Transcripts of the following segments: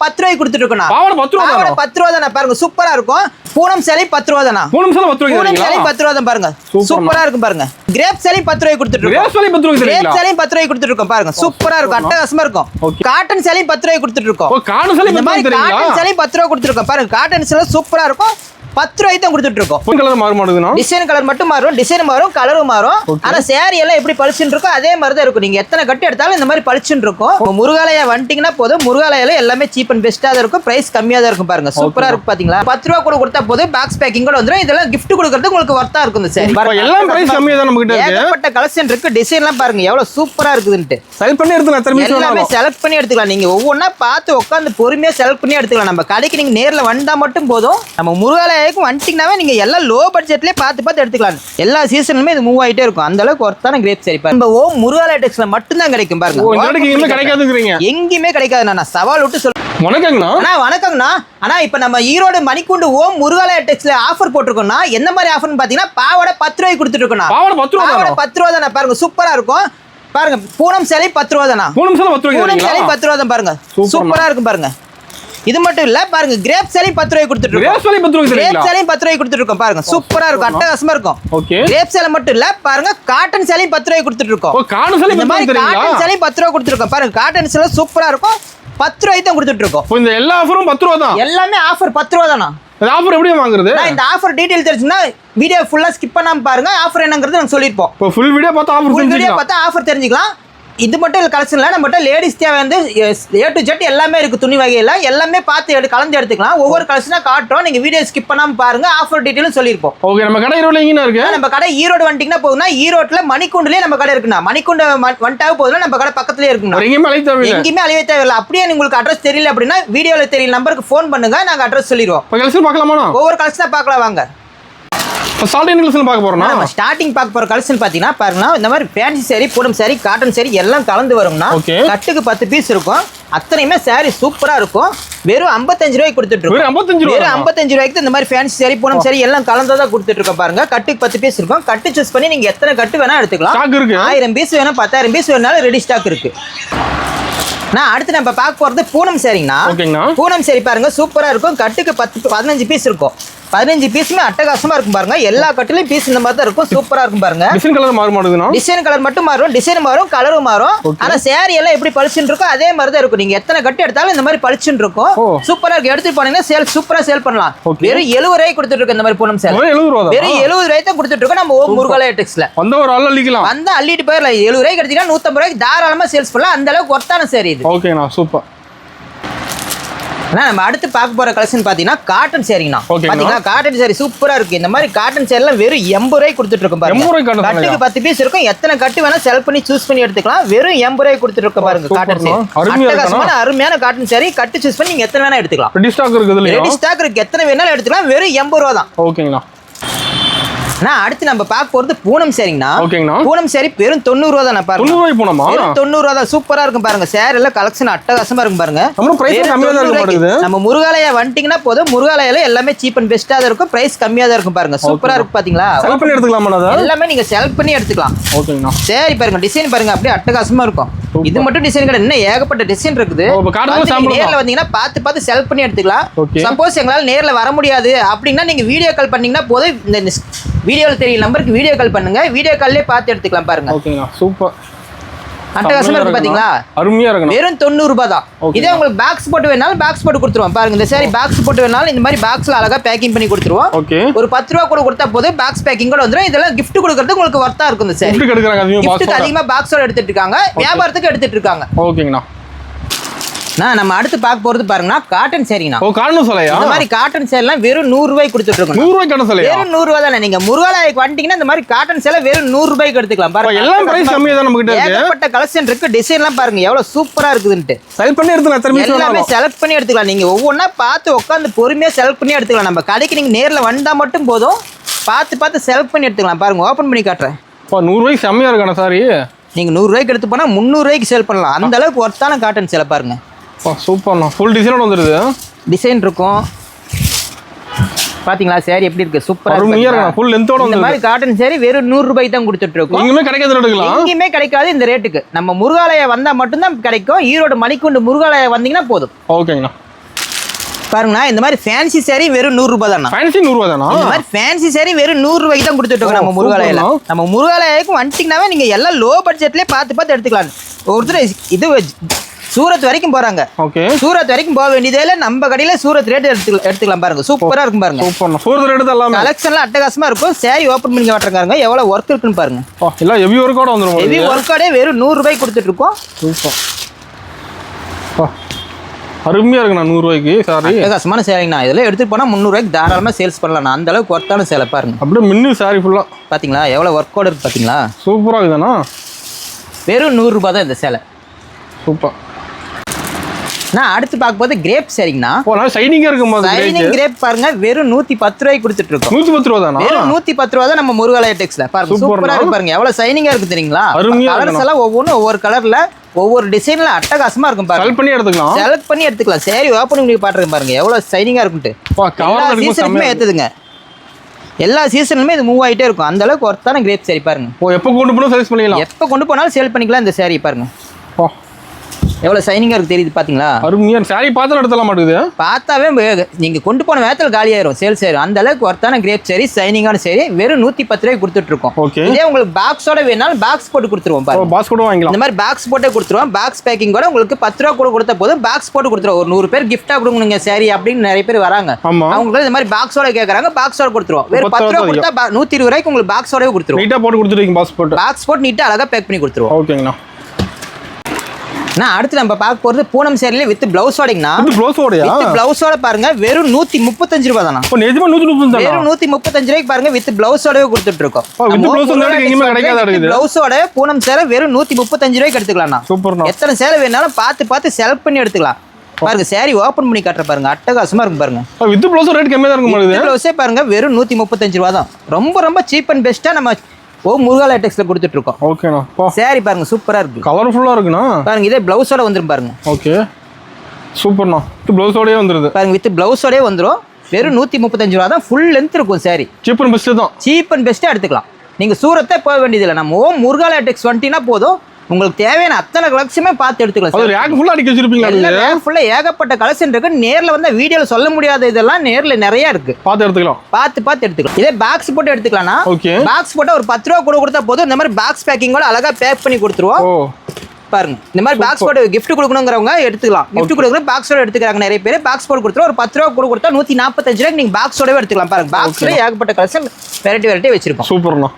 10 ரூபாய்க்கு கொடுத்துட்டு இருக்கோம். பாவாடை 10 ரூபாய். பாவாடை 10 ரூபாய் தானே பாருங்க, சூப்பரா இருக்கும். பூனம் சேலை 10 ரூபாய் தானே. பூனம் சேலை 10 ரூபாய். பூனம் சேலை 10 ரூபாய் தான் பாருங்க, சூப்பரா இருக்கும் பாருங்க. கிரேப் சேலை 10 ரூபாய்க்கு கொடுத்துட்டு இருக்கோம். கிரேப் சேலை 10 ரூபாய். கிரேப் சேலை 10 ரூபாய்க்கு கொடுத்துட்டு இருக்கோம் பாருங்க, சூப்பரா இருக்கும், அட்டகாசமா இருக்கும். காட்டன் சேலை 10 ரூபாய்க்கு கொடுத்துட்டு இருக்கோம். காட்டன் சேலை 10 ரூபாய். காட்டன் சேலை 10 ரூபாய் கொடுத்துட்டு இருக்கோம் பாருங்க. காட்டன் சேலை சூப்பரா இருக்கும், 10 ரூபாய்க்கு தான் கொடுத்துட்டு இருக்கோம். கலர் மாறுமாடுதுனா டிசைன் கலர் மட்டும் மாறும், டிசைன் மாறும், கலரும் மாறும். ஆனா சேரி எல்லாம் எப்படி பளிச்சுன்னு இருக்கோ அதே மாதிரி தான் இருக்கும். நீங்க எத்தனை கட்டு எடுத்தாலும் இந்த மாதிரி பளிச்சுன்னு இருக்கும். முருகாலயா வந்துட்டீங்கன்னா போதும், முருகாலயில எல்லாமே சீப் அண்ட் பெஸ்டா தான் இருக்கும், பிரைஸ் கம்மியா தான் இருக்கும் பாருங்க, சூப்பரா இருக்கு பாத்தீங்களா. 10 ரூபாய் கூட கொடுத்தா போதும், பாக்ஸ் பேக்கிங் கூட வந்துரும். இதெல்லாம் gift கொடுக்கிறது உங்களுக்கு வர்த்தா இருக்கும். இந்த சேரி எல்லாம் பிரைஸ் கம்மியா தான் நம்ம கிட்ட இருக்கு. ஏகப்பட்ட கலெக்ஷன் இருக்கு, டிசைன்லாம் பாருங்க எவ்வளவு சூப்பரா இருக்குதுன்னு. செலக்ட் பண்ணி எடுத்துக்கலாம், எத்தனை பீஸ் எல்லாமே செலக்ட் பண்ணி எடுத்துக்கலாம். நீங்க ஒவ்வொன்னா பார்த்து உட்கார்ந்து பொறுமையா செலக்ட் பண்ணி எடுத்துக்கலாம். நம்ம கடைக்கு நீங்க நேர்ல வந்தா மட்டும் போதும். நம்ம முருகாலயாவுக்கு வந்துட்டீங்கன்னாவே நீங்க எல்லாம் லோ பட்ஜெட்லயே பார்த்து எடுத்துக்கலாம். எல்லா சீசனுமே இது மூவ் ஆயிட்டே இருக்கும். அந்த அளவுக்கு ஒர்த்தான கிரேப் சேரி பாருங்க. நம்ம முருகாலயா டெக்ஸ்ல மட்டும் தான் கிடைக்கும் பாருங்க, எங்கேயுமே கிடைக்காதுங்கறீங்க. எங்கேயுமே கிடைக்காது. நான் சவால் விட்டு சொல்றேன். வணக்கங்கண்ணா. அண்ணா வணக்கங்கண்ணா. அண்ணா இப்போ நம்ம ஈரோடு மணிக்கூண்டு ஓம் முருகாலயா டெக்ஸ்ல ஆஃபர் போட்டிருக்கோம்னா, என்ன மாதிரி ஆஃபர்னு பாத்தீங்கன்னா பாவாடை 10 ரூபாய்க்கு கொடுத்துட்டு இருக்கோம். பாவாடை 10 ரூபாய். பாவாடை 10 ரூபாய் தானே பாருங்க, சூப்பரா இருக்கும் பாருங்க. பூனம் சேலை 10 ரூபாய் தானா. பூனம் சேலை 10 ரூபாய். பூனம் சேலை 10 ரூபாய் தான் பாருங்க, சூப்பரா இருக்கும் பாருங்க. இது மட்டும் இல்ல பாருங்க, கிரேப் சேலை 10 ரூபாய்க்கு கொடுத்துட்டு இருக்கோம். கிரேப் சேலை 10 ரூபாய். கிரேப் சேலை 10 ரூபாய்க்கு கொடுத்துட்டு இருக்கோம் பாருங்க, சூப்பரா இருக்கும், அட்டகாசமா இருக்கும். ஓகே. கிரேப் சேலை மட்டும் இல்ல பாருங்க, காட்டன் சேலை 10 ரூபாய்க்கு கொடுத்துட்டு இருக்கோம். காட்டன் சேலை இந்த மாதிரி காட்டன் சேலை 10 ரூபாய் கொடுத்துட்டு இருக்கோம் பாருங்க. காட்டன் சேலை சூப்பரா இருக்கும், 10 ரூபாய்க்கு தான் கொடுத்துட்டு இருக்கோம். இந்த எல்லா ஆஃபரும் 10 ரூபாய் தான். எல்லாமே ஆஃபர் 10 ரூபாய் தானா. இந்த ஆஃபர் எப்படி வாங்குறது? இந்த ஆஃபர் டீடைல் தெரிஞ்சுன்னா வீடியோ ஃபுல்லா ஸ்கிப் பண்ணாம பாருங்க. ஆஃபர் என்னங்கிறது நாங்க சொல்லிருப்போம். இப்போ ஃபுல் வீடியோ பார்த்தா ஆஃபர் தெரிஞ்சுக்கலாம். வீடியோ பார்த்தா ஆஃபர் தெரிஞ்சுக்கலாம். இது மட்டும் இல்ல, கலெக்ஷன் இல்ல, நம்மகிட்ட லேடிஸ் தேவை வந்து A to Z எல்லாமே இருக்கு. துணி வகையில எல்லாமே பார்த்து கலந்து எடுத்துக்கலாம். ஒவ்வொரு கலெக்ஷனா காட்டுறோம், நீங்க வீடியோ ஸ்கிப் பண்ணாம பாருங்க. ஆஃபர் டீடைலும் சொல்லிருப்போம். ஓகே. நம்ம கடை ஈரோட்ல எங்கனா இருக்கு? நம்ம கடை ஈரோடு வந்துட்டீங்கன்னா போகுதுன்னா, ஈரோட்ல மணிக்கூண்டுலயே நம்ம கடை இருக்குண்ணா. மணிக்கூண்டு வந்துட்டாவே போதுன்னா நம்ம கடை பக்கத்துலயே இருக்குண்ணா. எங்கேயுமே அழைக்க தேவையில்லை. எங்கேயுமே அழைய தேவையில்லை. அப்படியே உங்களுக்கு அட்ரஸ் தெரியல அப்படின்னா வீடியோல தெரியல நம்பருக்கு ஃபோன் பண்ணுங்க, நாங்க அட்ரஸ் சொல்லிடுவோம். இப்போ கலெக்ஷன் பார்க்கலாமா? ஒவ்வொரு கலெக்ஷனா பார்க்கலாம் வாங்க. இப்போ ஸ்டார்டிங் கலெக்ஷன் பார்க்க போறோம்னா, நம்ம ஸ்டார்டிங் பார்க்க போற கலெக்ஷன் பாத்தீங்கன்னா பாருங்க, இந்த மாதிரி fancy saree, Poonam saree, cotton saree எல்லாம் கலந்து வரும்னா, கட்டுக்கு 10 பீஸ் இருக்கும். அத்தனையுமே saree சூப்பரா இருக்கும். வெறும் 55 ரூபாய்க்கு கொடுத்துட்டு இருக்கோம். வெறும் 55 ரூபாய்க்கு இந்த மாதிரி ஃபேன்சி saree, பூனம் saree எல்லாம் கலந்ததா கொடுத்துட்டு இருக்கோம் பாருங்க. கட்டுக்கு 10 பீஸ் இருக்கும். கட்டு சூஸ் பண்ணி நீங்க எத்தனை கட்டு வேணா எடுத்துக்கலாம். 1000 பீஸ் வேணா 10000 பீஸ் வேணாலும் ரெடி ஸ்டாக் இருக்கு. நான் அடுத்து நம்ம பார்க்க போறது பூனம் சேரிங்கண்ணா. பூனம் சேரி பாருங்க, சூப்பரா இருக்கும். கட்டுக்கு 15 பீஸ் இருக்கும். 15 பீஸுமே அட்டகாசமா இருக்கும் பாருங்க. எல்லா கட்டுலயும் பீஸ் இந்த மாதிரி தான் இருக்கும், சூப்பரா இருக்கும் பாருங்க. டிசைன் கலர் மாறுமாடுதுனா. டிசைன் கலர் மட்டும் மாறும், டிசைன் மாறும், கலரும் மாறும். ஆனா சேரி எல்லாம் எப்படி பளிச்சுன்னு இருக்கோ அதே மாதிரி தான் இருக்கும். நீங்க எத்தனை கட்டு எடுத்தாலும் இந்த மாதிரி பளிச்சுன்னு இருக்கும், சூப்பரா இருக்கு. எடுத்துட்டு போனீங்கன்னா சேல் சூப்பரா சேல் பண்ணலாம். வெறும் 70 ரூபாய்க்கு கொடுத்துட்டு இருக்கோம் இந்த மாதிரி பூனம் சேரி. வெறும் 70 ரூபாய்க்கு தான் கொடுத்துட்டு இருக்கோம் நம்ம ஓம் முருகாலயா டெக்ஸ்ல. வந்த ஒரு ஆள் அள்ளிக்கலாம், வந்தா அள்ளிட்டு போயிடலாம். 70 ரூபாய்க்கு எடுத்தீங்கன்னா 150 ரூபாய்க்கு தாராளமா சேல்ஸ் பண்ணலாம். அந்த அளவுக்கு ஒர்த்தான சேரி இது. ஓகேண்ணா, சூப்பர். நம்ம அடுத்து பார்க்க போற கலெக்ஷன் பாத்தீங்கன்னா காட்டன் சேரிங்கண்ணா. பாத்தீங்கன்னா காட்டன் சேரி சூப்பரா இருக்கு. இந்த மாதிரி காட்டன் சேரி எல்லாம் வெறும் 80 ரூபாய்க்கு கொடுத்துட்டு இருக்கோம் பாருங்க. கட்டுக்கு 10 பீஸ் இருக்கும். எத்தனை கட்டு வேணா செலக்ட் பண்ணி சூஸ் பண்ணி எடுத்துக்கலாம். வெறும் 80 ரூபாய்க்கு கொடுத்துட்டு இருக்கோம் பாருங்க. காட்டன் சேரி அட்டகாசமான அருமையான காட்டன் சேரி. கட்டு சூஸ் பண்ணி நீங்க எத்தனை வேணா எடுத்துக்கலாம். ரெடி ஸ்டாக் இருக்குது. ரெடி ஸ்டாக் இருக்கு, எத்தனை வேணாலும் எடுத்துக்கலாம். வெறும் 80 ரூபாய் தான். ஓகேங்கண்ணா. அடுத்து நம்ம பார்க்க போறது பூனம் சேரிங்கண்ணா. பூனம் சேரி வெறும் 90 ரூபாய் தான் பாருங்க. 90 ரூபாய் பூனமா? 90 ரூபாய் தான். சூப்பரா இருக்கும் பாருங்க. சேரி எல்லாம் கலெக்ஷன் அட்டகாசமா இருக்கும் பாருங்க. நம்ம பிரைஸ் கம்மியா தான் இருக்கு. நம்ம முருகாலயா வந்துட்டீங்கன்னா போதும், முருகாலயால எல்லாமே சீப் அண்ட் பெஸ்டா தான் இருக்கும், பிரைஸ் கம்மியா தான் இருக்கும் பாருங்க. சூப்பரா இருக்கு பாத்தீங்களா. செலக்ட் பண்ணி எடுத்துக்கலாமா? எல்லாமே நீங்க செலக்ட் பண்ணி எடுத்துக்கலாம். ஓகேங்கண்ணா. சரி பாருங்க, டிசைன் பாருங்க அப்படியே அட்டகாசமா இருக்கும். இது மட்டும் டிசைன் கிடையாது, இன்னும் ஏகப்பட்ட டிசைன் இருக்குது. நேர்ல வந்தீங்கன்னா பார்த்து செலக்ட் பண்ணி எடுத்துக்கலாம். சப்போஸ் எங்களால நேர்ல வர முடியாது அப்படின்னா நீங்க வீடியோ கால் பண்ணீங்கன்னா போதும். இந்த வீடியோல தெரியல நம்பருக்கு வீடியோ கால் பண்ணுங்க, வீடியோ கால்லே பார்த்து எடுத்துக்கலாம் பாருங்க. ஓகேங்க, சூப்பர். அட்டகாசமா இருக்கு பாத்தீங்களா. அருமையா இருக்கு. வெறும் 90 ரூபாய் தான். இதே உங்களுக்கு பாக்ஸ் போட்டு வேணாலும் பாக்ஸ் போட்டு கொடுத்துருவோம் பாருங்க. இந்த சாரி பாக்ஸ் போட்டு வேணாலும் இந்த மாதிரி பாக்ஸ்ல அழகா பேக்கிங் பண்ணி கொடுத்துருவோம். ஒரு 10 ரூபாய் கூட கொடுத்தா போதும், பாக்ஸ் பேக்கிங் கூட வந்துடும். இதெல்லாம் gift கொடுக்கறது உங்களுக்கு வர்த்தா இருக்கும். இந்த சாரி gift அதிகமா பாக்ஸோட எடுத்துட்டு இருக்காங்க, வியாபாரத்துக்கு எடுத்துட்டு இருக்காங்க. ஓகேங்கண்ணா. நம்ம அடுத்து பார்க்க போறது பாருங்கன்னா காட்டன் சேரிங்கண்ணா. காட்டன் சேலையா? இந்த மாதிரி காட்டன் சேலைலாம் வெறும் 100 ரூபாய்க்கு கொடுத்துட்டு இருக்கோம். 100 ரூபாய்க்கு காட்டன் சேலையா? வெறும் 100 ரூபாய் தானே. நீங்க முருகாலயாக்கு வந்துட்டீங்கன்னா இந்த மாதிரி காட்டன் சேலை வெறும் 100 ரூபாய்க்கு எடுத்துக்கலாம் பாருங்க. எல்லாம் பிரைஸ் கம்மியா தான் நம்ம கிட்ட இருக்கு. ஏகப்பட்ட கலெக்ஷன் இருக்கு. டிசைன்லாம் பாருங்க எவ்வளவு சூப்பரா இருக்குதுன்னு. செலக்ட் பண்ணி எடுத்துக்கலாம். எத்தனை பீஸ் எல்லாமே செலக்ட் பண்ணி எடுத்துக்கலாம். நீங்க ஒவ்வொன்னா பார்த்து உட்கார்ந்து பொறுமையா செலக்ட் பண்ணி எடுத்துக்கலாம். நம்ம கடைக்கு நீங்க நேர்ல வந்தா மட்டும் போதும், பார்த்து செலக்ட் பண்ணி எடுத்துக்கலாம். பாருங்க, ஓபன் பண்ணி காட்டுறேன். 100 ரூபாய்க்கு செம்மையா இருக்கானே சாரி. நீங்க 100 ரூபாய்க்கு எடுத்து போனா 300 ரூபாய்க்கு சேல் பண்ணலாம். அந்த அளவுக்கு ஒர்த்தான காட்டன் சேலை பாருங்க. சூப்பர்ண்ணா. ஃபுல் டிசைனோட வந்துருது. டிசைன் இருக்கும் பாத்தீங்களா. சேரி எப்படி இருக்கு, சூப்பரா இருக்கு. ஃபுல் லெந்தோட வந்து இந்த மாதிரி காட்டன் சேரி வெறும் 100 ரூபாய்க்கு தான் கொடுத்துட்டு இருக்கோம். எங்கேயுமே கிடைக்காத ரேட்டுங்களா? எங்கேயுமே கிடைக்காது இந்த ரேட்டுக்கு. நம்ம முருகாலயா வந்தா மட்டும் தான் கிடைக்கும். ஈரோடு மணிக்கூண்டு முருகாலயா வந்தீங்கன்னா போதும். ஓகேங்கண்ணா. பாருங்கண்ணா இந்த மாதிரி ஃபேன்சி saree வெறும் 100 ரூபாய் தானா. ஃபேன்சி 100 ரூபாய் தானா? இந்த மாதிரி ஃபேன்சி saree வெறும் 100 ரூபாய்க்கு தான் கொடுத்துட்டு இருக்கோம் நம்ம முருகாலயில. நம்ம முருகாலயாக்கு வந்துட்டீங்கன்னாவே நீங்க எல்லாம் லோ பட்ஜெட்லயே பார்த்து எடுத்துக்கலாம். ஒருத்தர் இது சூரத் வரைக்கும் போறாங்க. ஓகே. சூரத் வரைக்கும் போக வேண்டியதே இல்ல, நம்ம கடையில சூரத் ரேட் எடுத்துக்கலாம் பாருங்க. சூப்பரா இருக்கும் பாருங்க. சூப்பர். சூரத் ரேட் தான் எல்லாமே. கலெக்ஷன்லாம் அட்டகாசமா இருக்கும். saree ஓபன் பண்ணி காட்டுறாங்க எவ்வளவு வர்க் இருக்குன்னு பாருங்க. எல்லாம் ஹெவி வர்க்கோட வந்துரும். ஹெவி வர்க்கோட வெறும் 100 ரூபாய்க்கு கொடுத்துட்டு இருக்கோம். சூப்பர். அருமையா இருக்குண்ணா 100 ரூபாய்க்கு சாரி. அட்டகாசமான சேலைங்கண்ணா. இதெல்லாம் எடுத்துட்டு போனா 300 ரூபாய்க்கு தாராளமா சேல்ஸ் பண்ணலாம். அந்த அளவுக்கு ஒர்த்தான சேலை பாருங்க. அப்படியே மின்னு சாரி ஃபுல்லா. பாத்தீங்களா எவ்வளவு வர்க்கோட இருக்கு பாத்தீங்களா? சூப்பரா இருக்குதாண்ணா. வெறும் 100 ரூபாய் தான் இந்த சேலை. சூப்பர். நான் அடுத்து பார்க்க போது கிரேப் சரிங்கண்ணா. ஷைனிங்கா இருக்கும். ஷைனிங் கிரேப் பாருங்க வெறும் 110 ரூபாய்க்கு கொடுத்துட்டு இருக்கோம். 110 ரூபாய் தானா? வெறும் 110 ரூபாய் தான் நம்ம முருகாலயா டெக்ஸ்ல. பாருங்க சூப்பரா இருக்கு பாருங்க. எவ்வளவு ஷைனிங்கா இருக்கு தெரியுங்களா? கலர்ஸ் எல்லாம் ஒவ்வொரு கலர்ல ஒவ்வொரு டிசைன்ல அட்டகாசமா இருக்கும் பாருங்க. செலக்ட் பண்ணி எடுத்துக்கலாம். செலக்ட் பண்ணி எடுத்துக்கலாம். சரி ஓபன் பண்ணி பாருங்க பாருங்க எவ்வளவு ஷைனிங்கா இருக்குன்னு. சீசனுமே ஏத்துதுங்க. எல்லா சீசனுமே இது மூவ் ஆயிட்டே இருக்கும். அந்த அளவுக்கு ஒர்த்தான கிரேப் saree பாருங்க. எப்போ கொண்டு போனாலும் சேல்ஸ் பண்ணிக்கலாம். எப்போ கொண்டு போனாலும் சேல் பண்ணிக்கலாம் இந்த saree பாருங்க. எவ்வளவு ஷைனிங்கா இருக்கு தெரியுது பாத்தீங்களா? அருமையா saree பார்த்தா எடுத்தலாம் மாட்டேங்குது. பார்த்தாவே நீங்க கொண்டு போன வேத்துல காலி ஆயிரும் சேல்ஸ் ஆயிரும். அந்த அளவுக்கு ஒர்த்தான கிரேப் saree ஷைனிங்கான saree வெறும் 110 ரூபாய்க்கு கொடுத்துட்டு இருக்கோம். இதே உங்களுக்கு பாக்ஸோட வேணாலும் பாக்ஸ் போட்டு கொடுத்துருவோம் பாருங்க. பாக்ஸ் கூட வாங்கிக்கலாம். இந்த மாதிரி பாக்ஸ் போட்டே கொடுத்துருவோம். பாக்ஸ் பேக்கிங் கூட உங்களுக்கு 10 ரூபா கூட கொடுத்தா போதும். பாக்ஸ் போட்டு கொடுத்துருவோம். ஒரு 100 பேர் கிஃப்டா கொடுங்க saree அப்படின்னு நிறைய பேர் வராங்க. அவங்களுக்கு இந்த மாதிரி பாக்ஸோட கேக்குறாங்க. பாக்ஸோட கொடுத்துருவோம். வெறும் 10 ரூபா கொடுத்தா 120 ரூபாய்க்கு உங்களுக்கு பாக்ஸோடவே கொடுத்துருவோம். நீட்டா போட்டு கொடுத்துருவீங்க. பாக்ஸ் போட்டு நீட்டா அழகா பேக் பண்ணி கொடுத்துருவோம். ஓகேங்கண்ணா. நான் அடுத்து நம்ம பார்க்க போறது பூனம் சேரில வித் பிளவுஸோடங்கண்ணா. பிளவுஸோடயா? வித் பிளவுஸோட பாருங்க வெறும் 135 ரூபாய் தானா. நிஜமா 135 தானா? வெறும் 135 ரூபாய்க்கு பாருங்க வித் பிளவுஸோடவே கொடுத்துட்டு இருக்கோம். வித் பிளவுஸ் வந்து எங்கேயுமே கிடைக்காத இருக்குது. பிளவுஸோட பூனம் சேலை வெறும் 135 ரூபாய்க்கு எடுத்துக்கலாம்ண்ணா. சூப்பர்ண்ணா. எத்தனை சேலை வேணாலும் பார்த்து செலக்ட் பண்ணி எடுத்துக்கலாம். பாருங்க saree ஓபன் பண்ணி காட்டுற பாருங்க. அட்டகாசமா இருக்கும் பாருங்க. வித் பிளவுஸ் ரேட் கம்மியா தான் இருக்கும். வித் பிளவுஸே பாருங்க வெறும் 135 ரூபாய் தான். ரொம்ப சீப் அண்ட் பெஸ்டா நம்ம முருகாலயா டெக்ஸ்ல கொடுத்துட்டு இருக்கோம். ஓகேண்ணா. saree பாருங்க சூப்பரா இருக்கு. கலர்ஃபுல்லா இருக்குண்ணா. பாருங்க இதே பிளவுஸோட வந்துரும் பாருங்க. ஓகே சூப்பர்ண்ணா. வித் பிளவுஸோடயே வந்துருது பாருங்க. வித் பிளவுஸோடயே வந்துரும். வெறும் 135 ரூபாய் தான். ஃபுல் லென்த் இருக்கும் saree. சீப் அண்ட் பெஸ்ட் தான். சீப் அண்ட் பெஸ்ட்டா எடுத்துக்கலாம். நீங்க சூரத்தே போக வேண்டியதில்லை. நம்ம முருகாலயா டெக்ஸ் வந்துட்டீங்கன்னா போதும். உங்களுக்கு தேவையான அத்தனை கலெக்ஷனுமே பார்த்து எடுத்துக்கலாம். அது ரேக் ஃபுல்லா அடிக்க வச்சிருப்பீங்க. ரேக் ஃபுல்லா ஏகப்பட்ட கலெக்ஷன் இருக்கு. நேர்ல வந்தா வீடியோல சொல்ல முடியாத இதெல்லாம் நேர்ல நிறைய இருக்கு. பார்த்து எடுத்துக்கலாம். பார்த்து எடுத்துக்கலாம். இதே பாக்ஸ் போட்டு எடுத்துக்கலாம்னா ஓகே. பாக்ஸ் போட்டு ஒரு 10 ரூபா கூட கொடுத்தா போதும். இந்த மாதிரி பாக்ஸ் பேக்கிங்கோட அழகா பேக் பண்ணி கொடுத்துருவோம். பாருங்க இந்த மாதிரி பாக்ஸ் போட்டு கிஃப்ட் கொடுக்கணுங்கிறவங்க எடுத்துக்கலாம். கிஃப்ட் கொடுக்குற பாக்ஸோட எடுத்துக்கிறாங்க நிறைய பேர். பாக்ஸ் போட்டு கொடுத்துருவோம். ஒரு 10 ரூபா கூட கொடுத்தா 145 ரூபாய்க்கு நீங்க பாக்ஸோடவே எடுத்துக்கலாம். பாருங்க பாக்ஸ்ல ஏகப்பட்ட கலெக்ஷன் வெரைட்டி வச்சிருக்கோம். சூப்பர்ண்ணா.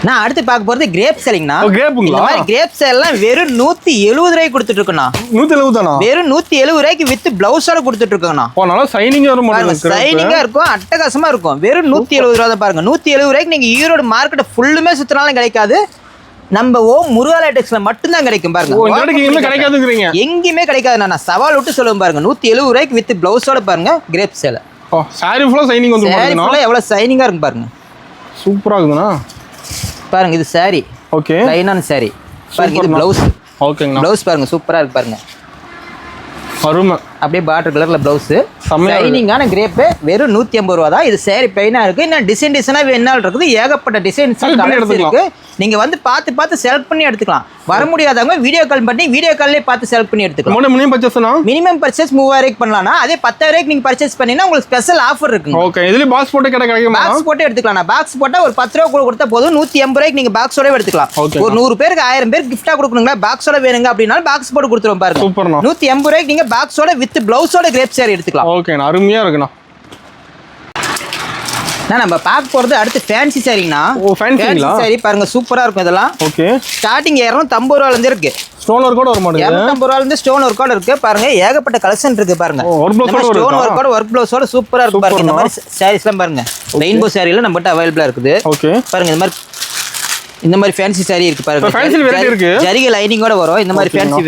நான் அடுத்து பார்க்க போறது கிரேப் சேலிங்கண்ணா. கிரேப்புங்களா? இந்த மாதிரி கிரேப் சேல்லாம் வெறும் 170 ரூபாய்க்கு கொடுத்துட்டு இருக்கோம்ண்ணா. 170 தானா? வெறும் 170 ரூபாய்க்கு வித் பிளவுஸோட கொடுத்துட்டு இருக்கோம்ண்ணா. நல்லா ஷைனிங்கா இருக்கும். ஷைனிங்கா இருக்கும். அட்டகாசமா இருக்கும். வெறும் 170 ரூபாய் தான் பாருங்க. 170 ரூபாய்க்கு நீங்க ஈரோடு மார்க்கெட் ஃபுல்லுமே சுத்தினாலும் கிடைக்காது. நம்ம முருகாலயா டெக்ஸ்ல மட்டும்தான் கிடைக்கும் பாருங்க. கிடைக்காதுங்கிறீங்க? எங்கேயுமே கிடைக்காது. நான் சவால் விட்டு சொல்லுவேன் பாருங்க. 170 ரூபாய்க்கு வித் பிளவுஸோட பாருங்க கிரேப் சேலை. சாரி ஃபுல்லா ஷைனிங் வந்து சாரி ஃபுல்லா எவ்வளவு ஷைனிங்கா இருக்கும் பாருங்க. சூப்பரா இருக்குண்ணா. பாருங்க இது saree. ஓகே. லைனான saree. பாருங்க இது பிளவுஸ். ஓகேங்கண்ணா. பிளவுஸ் பாருங்க சூப்பரா இருக்கு பாருங்க. அருமை. அப்படியே பார்டர் கலர்ல பிளவுஸ். ஷைனிங்கான கிரேப் வெறும் 180 ரூபா தான். இது saree பிளைனா இருக்கு. இன்னும் டிசைனா வேணாலும் இருக்குது. ஏகப்பட்ட டிசைன்ஸ் இருக்கு. நீங்க வந்து பார்த்து செலக்ட் பண்ணி எடுத்துக்கலாம். வர முடியாதவங்க வீடியோ கால் பண்ணி வீடியோ கால்லே பார்த்து செலக்ட் பண்ணி எடுத்துக்கலாம். மினிமம் பர்ச்சேஸ் 3000 பண்ணலாம்னா அதே 10000 நீங்க பர்ச்சேஸ் பண்ணீங்கன்னா உங்களுக்கு ஸ்பெஷல் ஆஃபர் இருக்கு. ஓகே. இதுல பாக்ஸ் போட்டு கிடைக்கும். பாக்ஸ் போட்டு எடுத்துக்கலாம். பாக்ஸ் போட்டா ஒரு 10 ரூபா கூட கொடுத்தா போதும். 180 ரூபாய்க்கு நீங்க பாக்ஸோட எடுத்துக்கலாம். ஒரு 100 பேருக்கு 1000 பேருக்கு கிஃப்டா கொடுக்கணுங்களா பாக்ஸோட வேணுங்க அப்படின்னா பாக்ஸ் போட்டு கொடுத்துருவோம் பாருங்க. சூப்பர்ண்ணா. 180 ரூபாய்க்கு நீங்க பாக்ஸோட வித் பிளவுஸோட கிரேப் saree எடுத்துக்கலாம். ஓகே அருமையா இருக்குண்ணா. நம்ம பார்க்க போறது அடுத்து ஃபேன்சி சாரிங்கண்ணா. ஃபேன்சி சாரி பாருங்க சூப்பரா இருக்கும் இதெல்லாம். ஓகே. ஸ்டார்டிங் 250 ரூபாயில இருந்து இருக்கு. ஸ்டோன் ஒர்க்கோட வர மாட்டேங்குது. 250 ரூபாயில இருந்து ஸ்டோன் ஒர்க்கோட இருக்கு. பாருங்க ஏகப்பட்ட கலெக்ஷன் இருக்கு பாருங்க. ஸ்டோன் ஒர்க்கோட ஒர்க் ப்ளவுஸோட சூப்பரா இருக்கு பாருங்க. இந்த மாதிரி சாரீஸ்லாம் பாருங்க. ரெயின்போ சாரில நம்மகிட்ட அவைலபிளா இருக்குது. ஓகே. பாருங்க இந்த மாதிரி ஃபேன்சி saree இருக்கு பாருங்க. ஃபேன்சி வெரைட்டி இருக்கு. ஜரிகை லைனிங்கோட வரும். இந்த மாதிரி ஃபேன்சி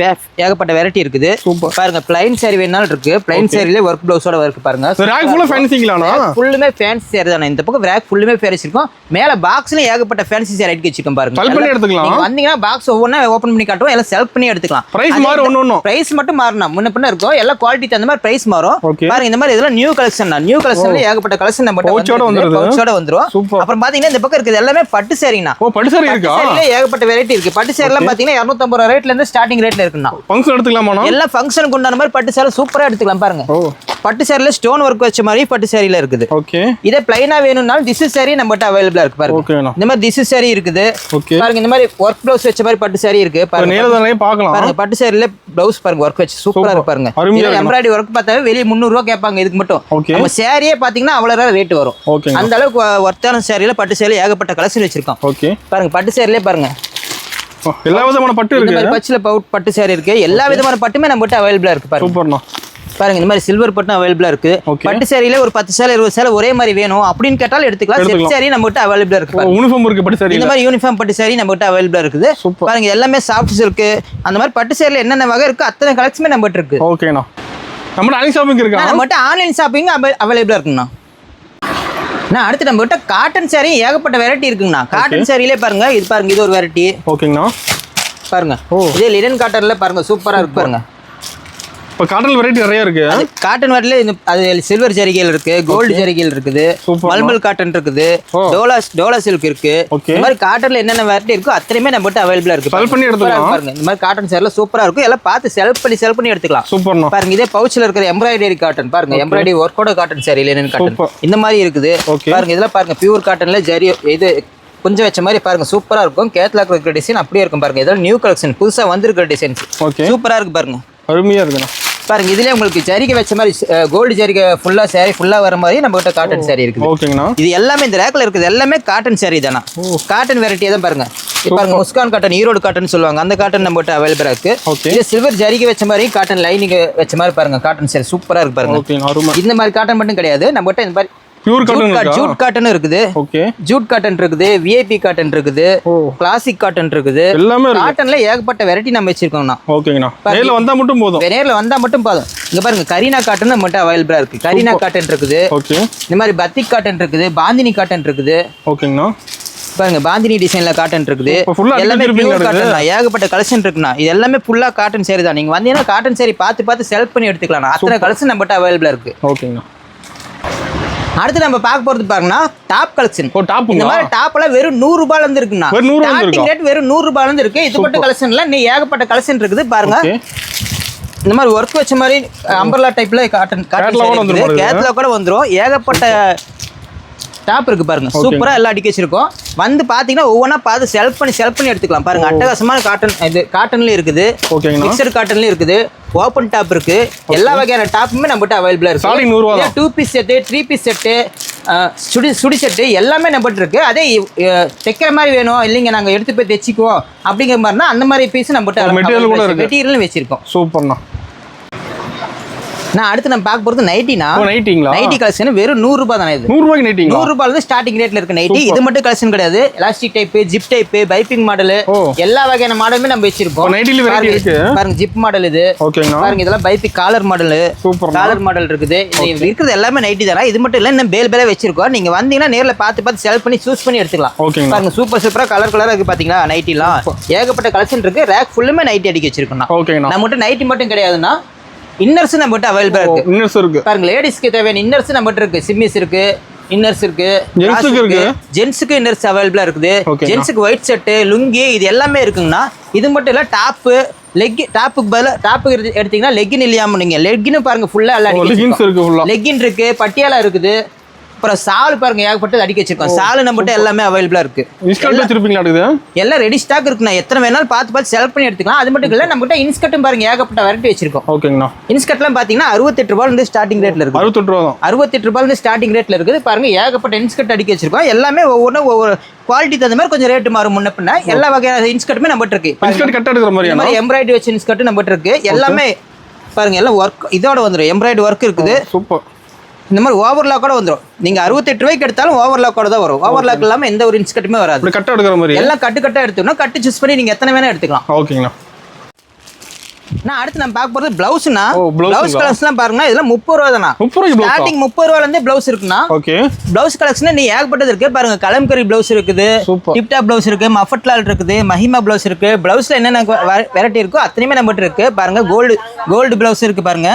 ஏகப்பட்ட வெரைட்டி இருக்குது. பாருங்க ப்ளைன் saree வேணாலும் இருக்கு. ப்ளைன் சாரியிலே வர்க் ப்ளவுஸோட இருக்கு பாருங்க. ரேக் ஃபுல்லா ஃபேன்சிங்களானா? ஃபுல்லுமே ஃபேன்சி saree தான. இந்த பக்கம் ரேக் ஃபுல்லுமே ஃபேன்சி இருக்கும். மேல பாக்ஸ்ல ஏகப்பட்ட ஃபேன்சி saree அடிக்கி வச்சிருக்கோம் பாருங்க. செலக்ட் பண்ணி எடுத்துக்கலாம். நீங்க வந்தீங்கன்னா பாக்ஸ் ஒவ்வொண்ணா ஓபன் பண்ணி காட்டுவோம். எல்லாம் செலக்ட் பண்ணி எடுத்துக்கலாம். பிரைஸ் மாறு ஒவ்வொண்ணு. பிரைஸ் மட்டும் மாறணும். முன்ன பின்ன இருக்கும். எல்லா குவாலிட்டி தகுந்த மாதிரி பிரைஸ் மாறும். பாருங்க இந்த மாதிரி இதெல்லாம் நியூ கலெக்ஷன் தான். நியூ கலெக்ஷன்ல ஏகப்பட்ட கலெக்ஷன் நம்மட்ட வந்துரும். அப்புறம் பாத்தீங்கன்னா இந்த பக்கம் இருக்குது எல்லாமே பட்டு சாரிங்கண்ணா. பட்டு சாரி வெரைட்டி இருக்கா? சேரில ஏகப்பட்ட வெரைட்டி இருக்கு. பட்டு சேரிலாம் பாத்தீங்கன்னா 250 ரூபாய் ரேட்ல இருந்து ஸ்டார்டிங் ரேட்ல இருக்குண்ணா. ஃபங்க்ஷன் எடுத்துக்கலாமா? எல்லா ஃபங்க்ஷனுக்கு உண்டான மாதிரி பட்டு சேலை சூப்பரா எடுத்துக்கலாம் பாருங்க. பட்டு சேரில ஸ்டோன் ஒர்க் வச்ச மாதிரி பட்டு சேரில இருக்குது. ஓகே. இதே ப்ளைனா வேணும்னாலும் திஸ் சேரி நம்மட்ட அவைலபிளா இருக்கு பாருங்க. ஓகேண்ணா. இந்த மாதிரி திஸ் சேரி இருக்குது. ஓகே. பாருங்க இந்த மாதிரி ஒர்க் ப்ளவுஸ் வச்ச மாதிரி பட்டு சேரி இருக்கு பாருங்க. நேரா பார்க்கலாம். பாருங்க பட்டு சேரில ப்ளவுஸ் பாருங்க ஒர்க் வச்சு சூப்பரா இருக்கு பாருங்க. இது எம்ப்ராய்டரி ஒர்க் பார்த்தாவே வெளிய 300 ரூபாய் கேட்பாங்க இதுக்கு மட்டும். நம்ம சேரியே பாத்தீங்கன்னா அவ்வளவு ரேட் வரும். அந்த அளவுக்கு ஒர்த்தான சேரில பட்டு சேரி ஏகப்பட்ட கலெக்ஷன் வச்சிருக்கோம். ஓகே. பாருங்க பட்டு சேரிலே பாருங்க எல்லா விதமான பட்டு இருக்கு. இந்த மாதிரி பச்சுல பட்டு சேரி இருக்கு. எல்லா விதமான பட்டுமே நம்மட்ட அவைலபிளா இருக்கு பாருங்க. சூப்பர்ண்ணா. பாருங்க இந்த மாதிரி சில்வர் பட்டும் அவைலபிளா இருக்கு. பட்டு சேரியில ஒரு 10 சேலை 20 சேலை ஒரே மாதிரி வேணும் அப்படின்னு கேட்டாலும் எடுத்துக்கலாம். செட் சேரி நம்மட்ட அவைலபிளா இருக்கு. யூனிஃபார்ம் இருக்கு பட்டு சேரி. இந்த மாதிரி யூனிஃபார்ம் பட்டு சேரி நம்மட்ட அவைலபிளா இருக்குது. பாருங்க எல்லாமே சாஃப்ட் சில்க் அந்த மாதிரி பட்டு சேரில என்னென்ன வகை இருக்கு அத்தனை கலெக்ஷனுமே நம்மட்ட இருக்கு. ஓகேண்ணா. நம்மட்ட ஆன்லைன் ஷாப்பிங் இருக்கா? நம்மட்ட ஆன்லைன் ஷாப்பிங் அவைலபிளா இருக்குண்ணா. நான் அடுத்து நம்மகிட்ட காட்டன் சேரி ஏகப்பட்ட வெரைட்டி இருக்குங்கண்ணா. காட்டன் சேரியிலே பாருங்க இது பாருங்க இது ஒரு வெரைட்டி. ஓகேங்கண்ணா. பாருங்க இதே லினன் காட்டன்ல பாருங்க சூப்பரா இருக்கு பாருங்க. இப்போ காட்டன் வெரைட்டி நிறைய இருக்கு. காட்டன் வெரைட்டில அது சில்வர் ஜரிகைகள் இருக்கு, கோல்டு ஜரிகைகள் இருக்குது, மல்மல் காட்டன் இருக்குது, டோலா சில்க் இருக்கு. இந்த மாதிரி காட்டன்ல என்னென்ன வெரைட்டி இருக்கோ அத்தனையுமே நம்மகிட்ட அவைலபிளா இருக்கு. செலக்ட் பண்ணி எடுத்துக்கலாம். பாருங்க இந்த மாதிரி காட்டன் சேரில சூப்பரா இருக்கும். எல்லாம் பார்த்து செலக்ட் பண்ணி எடுத்துக்கலாம். சூப்பர்ண்ணா. பாருங்க இதே பவுச்ல இருக்கிற எம்ப்ராய்டரி காட்டன் பாருங்க. எம்ப்ராய்டரி ஒர்க்கோட காட்டன் சேரி லினன் காட்டன் இந்த மாதிரி இருக்குது. பாருங்க இதெல்லாம் பாருங்க பியூர் காட்டன்ல ஜரி இது கொஞ்சம் வச்ச மாதிரி பாருங்க சூப்பரா இருக்கும். கேட்லாக் இருக்கிற டிசைன் அப்படியே இருக்கும் பாருங்க. இதெல்லாம் நியூ கலெக்ஷன் புதுசா வந்திருக்கிற டிசைன்ஸ் சூப்பரா இருக்கு பாருங்க. அருமையா இருக்குண்ணா. பாருங்க இதுலயே உங்களுக்கு ஜரிகை வச்ச மாதிரி கோல்டு ஜரிகை ஃபுல்லா சேரி ஃபுல்லா வர மாதிரி நம்ம கிட்ட காட்டன் சேரி இருக்கு. ஓகேங்கண்ணா. இது எல்லாமே இந்த ரேக்ல இருக்குது எல்லாமே காட்டன் சேரி தானா. காட்டன் வெரைட்டி தான் பாருங்க. பாருங்க முஸ்கான் காட்டன் ஈரோடு காட்டன் சொல்லுவாங்க. அந்த காட்டன் நம்ம கிட்ட அவைலபிளா இருக்கு. இது சில்வர் ஜரிகை வச்ச மாதிரி காட்டன் லைனிங் வச்ச மாதிரி பாருங்க காட்டன் சேரி சூப்பரா இருக்கு பாருங்க. இந்த மாதிரி காட்டன் மட்டும் கிடையாது நம்ம கிட்ட இந்த மாதிரி பியூர் காட்டன் ஜூட் காட்டன் இருக்குது. ஓகே. ஜூட் காட்டன் இருக்குது, விஐபி காட்டன் இருக்குது, கிளாசிக் காட்டன் இருக்குது. எல்லாமே காட்டன்ல ஏகப்பட்ட வெரைட்டி நம்ம வச்சிருக்கோம்னா. ஓகேங்கண்ணா. நேர்ல வந்தா மட்டும் போதும். நேர்ல வந்தா மட்டும் போதும். இங்க பாருங்க கரீனா காட்டன் நம்மட்ட அவைலபிளா இருக்கு. கரீனா காட்டன் இருக்குது. ஓகே. இந்த மாதிரி பத்திக் காட்டன் இருக்குது, பாந்தினி காட்டன் இருக்குது. ஓகேங்கண்ணா. பாருங்க பாந்தினி டிசைன்ல காட்டன் இருக்குது. எல்லாமே பியூர் காட்டன் தான். ஏகப்பட்ட கலெக்ஷன் இருக்குண்ணா. இது எல்லாமே ஃபுல்லா காட்டன் சேரி தான். நீங்க வந்தீங்கன்னா காட்டன் சேரி பார்த்து செலக்ட் பண்ணி எடுத்துக்கலாம். அத்தனை கலெக்ஷன் நம்மட்ட அவைலபிளா இருக்கு. ஓகேங்கண்ணா. அடுத்து நம்ம பார்க்க போறது பாருங்கன்னா டாப் கலெக்ஷன். இந்த மாதிரி டாப் எல்லாம் வெறும் 100 ரூபாயில இருந்து இருக்குண்ணா. ஸ்டார்டிங் ரேட் வெறும் 100 ரூபாயில இருந்து இருக்கு. இது மட்டும் கலெக்ஷன்ல நீ ஏகப்பட்ட கலெக்ஷன் இருக்குது பாருங்க. இந்த மாதிரி ஒர்க் வச்ச மாதிரி அம்பர்லா டைப்ல காட்டன் கேட்ல கூட வந்துரும். ஏகப்பட்ட டாப் இருக்கு பாருங்க. சூப்பரா எல்லாம் அடிக்க வச்சிருக்கோம். வந்து பாத்தீங்கன்னா ஒவ்வொன்றா பார்த்து செலக்ட் பண்ணி எடுத்துக்கலாம். பாருங்க அட்டகாசமான காட்டன் இது காட்டன்லயும் இருக்குது, மிக்சர் காட்டன்லயும் இருக்குது, ஓப்பன் டாப் இருக்கு. எல்லா வகையான டாப்புமே நம்மகிட்ட அவைலபிளா இருக்கு. 2 பீஸ் செட்டு, 3 பீஸ் செட்டு, சுடி செட்டு எல்லாமே நம்மகிட்ட இருக்கு. அதே தைக்கிற மாதிரி வேணும் இல்லைங்க நாங்க எடுத்து போய் தைச்சிக்குவோம் அப்படிங்கிற மாதிரினா அந்த மாதிரி பீஸ் நம்மகிட்ட மெட்டீரியலும் வச்சிருக்கோம். சூப்பர்ண்ணா. நான் அடுத்து நம்ம பார்க்க போறது நைட்டினா. நைட்டி கலெக்ஷன் வெறும் 100 ரூபாய் தானே. இது 100 ரூபாய்க்கு நைட்டி. 100 ரூபாயில இருந்து ஸ்டார்டிங் ரேட்ல இருக்கு நைட்டி. இது மட்டும் கலெக்ஷன் கிடையாது. Elastic type, zip type, piping model எல்லா வகையான மாடலுமே நம்ம வச்சிருக்கோம். நைட்டில வெரைட்டி இருக்கு. பாருங்க ஜிப் மாடல் இது. ஓகேங்களா. பாருங்க இதெல்லாம் piping collar model. Super collar model இருக்குது. இது இருக்குது எல்லாமே நைட்டி தானா. இது மட்டும் இல்ல இன்னும் பேல் வச்சிருக்கோம். நீங்க வந்தீங்கன்னா நேர்ல பார்த்து செலக்ட் பண்ணி சூஸ் பண்ணி எடுத்துக்கலாம். பாருங்க சூப்பரா கலரா இருக்கு பாத்தீங்களா நைட்டிலாம். ஏகப்பட்ட கலெக்ஷன் இருக்கு. ரேக் ஃபுல்லுமே நைட்டி அடிக்க வச்சிருக்கோம். நம்ம மட்டும் நைட்டி மட்டும் கிடையாதுன்னா இன்னர்ஸ் நம்மகிட்ட அவைலபிளா இருக்கு. இன்னர்ஸ் இருக்கு. பாருங்க லேடிஸ்க்கு தேவையான இன்னர்ஸ் நம்மகிட்ட இருக்கு. சிம்மிஸ் இருக்கு, இன்னர்ஸ் இருக்கு, ஜென்ஸுக்கு இன்னர்ஸ் அவைலபிளா இருக்குது. ஜென்ஸுக்கு ஒயிட் ஷர்ட், லுங்கி இது எல்லாமே இருக்குங்கண்ணா. இது மட்டும் இல்ல டாப்பு டாப்புக்கு பதிலா டாப்புக்கு எடுத்தீங்கன்னா லெக்கின் இல்லையாம நீங்க லெக்கின் பாருங்க ஃபுல்லா எல்லாம் லெக்கின் இருக்கு, பட்டியாலா இருக்குது. அப்புறம் சால் பாருங்க ஏகப்பட்டது அடிக்க வச்சிருக்கோம். சால் நம்மகிட்ட எல்லாமே அவைலபிளா இருக்கு. எல்லாம் ரெடி ஸ்டாக் இருக்குண்ணா. எத்தனை வேணாலும் பார்த்து செலக்ட் பண்ணி எடுத்துக்கலாம். அது மட்டும் இல்ல நம்மகிட்ட இன்ஸ்கர்ட்டும் பாருங்க ஏகப்பட்ட வெரைட்டி வச்சிருக்கோம். ஓகேங்கண்ணா. இன்ஸ்கர்ட்லாம் பாத்தீங்கன்னா 68 ரூபாயில இருந்து ஸ்டார்டிங் ரேட்ல இருக்கு. 68 ரூபாயில இருந்து ஸ்டார்டிங் ரேட்ல இருக்குது. பாருங்க ஏகப்பட்ட இன்ஸ்கர்ட் அடிக்க வச்சிருக்கோம். எல்லாமே ஒவ்வொரு குவாலிட்டி தகுந்த மாதிரி கொஞ்சம் ரேட் மாறும் முன்ன பின்ன. எல்லா வகையான இன்ஸ்கர்ட்டுமே நம்மகிட்ட இருக்கு. எம்ப்ராய்டரி வச்ச இன்ஸ்கர்ட் நம்மகிட்ட இருக்கு. எல்லாமே பாருங்க எல்லாம் ஒர்க் இதோட வந்துடும். எம்ப்ராய்டரி ஒர்க் இருக்குது. சூப்பர். இந்த மாதிரி ஓவர்லாக்கோட வந்துடும். நீங்க 68 ரூபாய்க்கு எடுத்தாலும் ஓவர்லாக்கோட தான் வரும். ஓவர்லாக் இல்லாம எந்த ஒரு இன்ஸ்கர்ட்டுமே வராது. கட்ட எடுக்கிற மாதிரி எல்லாம் கட்டு எடுத்துக்கணும். கட்டு சூஸ் பண்ணி நீங்க எத்தனை வேணா எடுத்துக்கலாம். ஓகேங்களா. நான் அடுத்து நம்ம பார்க்க போறது பிளவுஸ்னா. பிளவுஸ் கலெக்ஷன்லாம் பாருங்க இதெல்லாம் 30 ரூபாய் தானா. ஸ்டார்டிங் 30 ரூபாயில இருந்தே பிளவுஸ் இருக்குன்னா. ஓகே. பிளவுஸ் கலெக்ஷன் நீ ஏகப்பட்டது இருக்கு பாருங்க. கலம்கரி பிளவுஸ் இருக்குது, டிப் டாப் பிளவுஸ் இருக்கு, மஃபட்லால் இருக்குது, மஹிமா பிளவுஸ் இருக்கு. பிளவுஸ்ல என்னென்ன வெரைட்டி இருக்கோ அத்தனையுமே நம்மகிட்ட இருக்கு. பாருங்க கோல்டு பிளவுஸ் இருக்கு பாருங்க.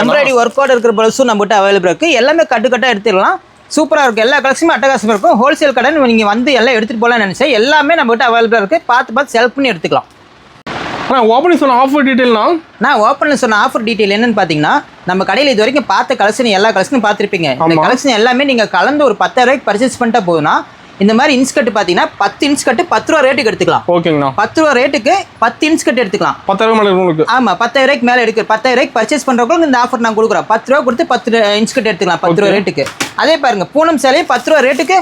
எம்ப்ராய்டரி ஒர்க்கோட இருக்கிற பிளவுஸும் நம்மகிட்ட அவைலபிள் இருக்கு. எல்லாமே கட்டா எடுத்துடலாம். சூப்பராக இருக்கும். எல்லா கலெக்ஷனுமே அட்டகாசமாக இருக்கும். ஹோல்சேல் கடை நீங்கள் வந்து எல்லாம் எடுத்துகிட்டு போகலான்னு நினச்சேன். எல்லாமே நம்மகிட்ட அவைலபிளாக இருக்குது. பார்த்து செலக்ட் பண்ணி எடுத்துக்கலாம். நான் ஓப்பனிங் சொன்ன ஆஃபர் டீட்டெயில்னா நான் ஓப்பனில் சொன்ன ஆஃபர் டீட்டெயில் என்னன்னு பார்த்தீங்கன்னா, நம்ம கடையில் இது வரைக்கும் பார்த்த கலெக்ஷன் எல்லா கலெக்ஷனும் பார்த்துருப்பீங்க. இந்த கலெக்ஷன் எல்லாமே நீங்கள் கலந்து ஒரு 10,000 ரூபாய்க்கு பர்ச்சேஸ் பண்ணிட்டா போதுன்னா, இந்த மாதிரி இன்ச் கட்டு பார்த்தீங்கன்னா 10 இன்ச் கட்டு 10 ரூபா ரேட்டுக்கு எடுத்துக்கலாம். ஓகேங்கண்ணா. 10 ரூபா ரேட்டுக்கு 10 இன்ச் கட்டு எடுத்துக்கலாம். 10,000 மேலே உங்களுக்கு. ஆமாம், 10,000 ரூபாய்க்கு மேலே எடுக்க 10,000 ரூபாய்க்கு பர்ச்சேஸ் பண்ணுறவங்களுக்கு இந்த ஆஃபர் நான் கொடுக்குறோம். 10 ரூபா கொடுத்து 10 இன்ச் கட்டு எடுத்துக்கலாம் 10 ரூபா ரேட்டுக்கு. அதே பாருங்க, பூனம் சேலையும் 10 ரூபா ரேட்டுக்கு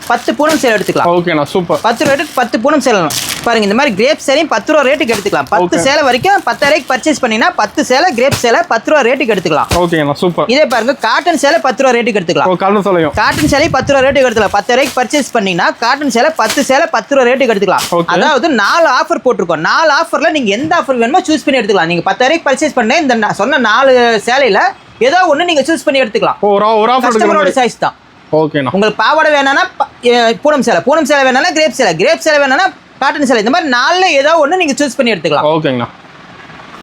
10 பூனம் சேலை எடுத்துக்கலாம். ஓகேண்ணா, சூப்பர். 10 ரூபா ரேட்டுக்கு 10 பூனம் சேலை பாருங்க. இந்த மாதிரி கிரேப் சேலையும் 10 ரூபா ரேட்டுக்கு எடுத்துக்கலாம். 10 சேலை வரைக்கும் 10,000 ரூபாய்க்கு பர்ச்சேஸ் பண்ணீங்கன்னா 10 சேலை கிரேப் சேலை 10 ரூபா ரேட்டுக்கு எடுத்துக்கலாம். ஓகேண்ணா, சூப்பர். இதே பாருங்க, காட்டன் சேலை 10 ரூபா ரேட்டுக்கு எடுத்துக்கலாம். காட்டன் சேலையும் காட்டன் சேலை 10 ரூபா ரேட்டுக்கு எடுத்துக்கலாம். 10,000 ரூபாய்க்கு பர்ச்சேஸ் பண்ணீங்கன்னா காட்டன் சேலை 10 சேலை 10 ரூபா ரேட்டுக்கு எடுத்துக்கலாம். அதாவது 4 ஆஃபர் போட்டிருக்கோம். 4 ஆஃபர்ல நீங்க எந்த ஆஃபர் வேணுமோ சூஸ் பண்ணி எடுத்துக்கலாம். நீங்க 10,000 ரூபாய்க்கு பர்ச்சேஸ் பண்ண இந்த நான் சொன்ன 4 சேலையில ஏதோ ஒன்று நீங்க சூஸ் பண்ணி எடுத்துக்கலாம். ஒரு ஆஃபர் கஸ்டமரோட சாய்ஸ் தான். ஓகேண்ணா. உங்களுக்கு பாவாடை வேணானா பூனம் சேலை வேணானா கிரேப் சேலை வேணானா காட்டன் சேலை, இந்த மாதிரி 4ல ஏதோ ஒன்று நீங்க சூஸ் பண்ணி எடுத்துக்கலாம். ஓகேங்கண்ணா.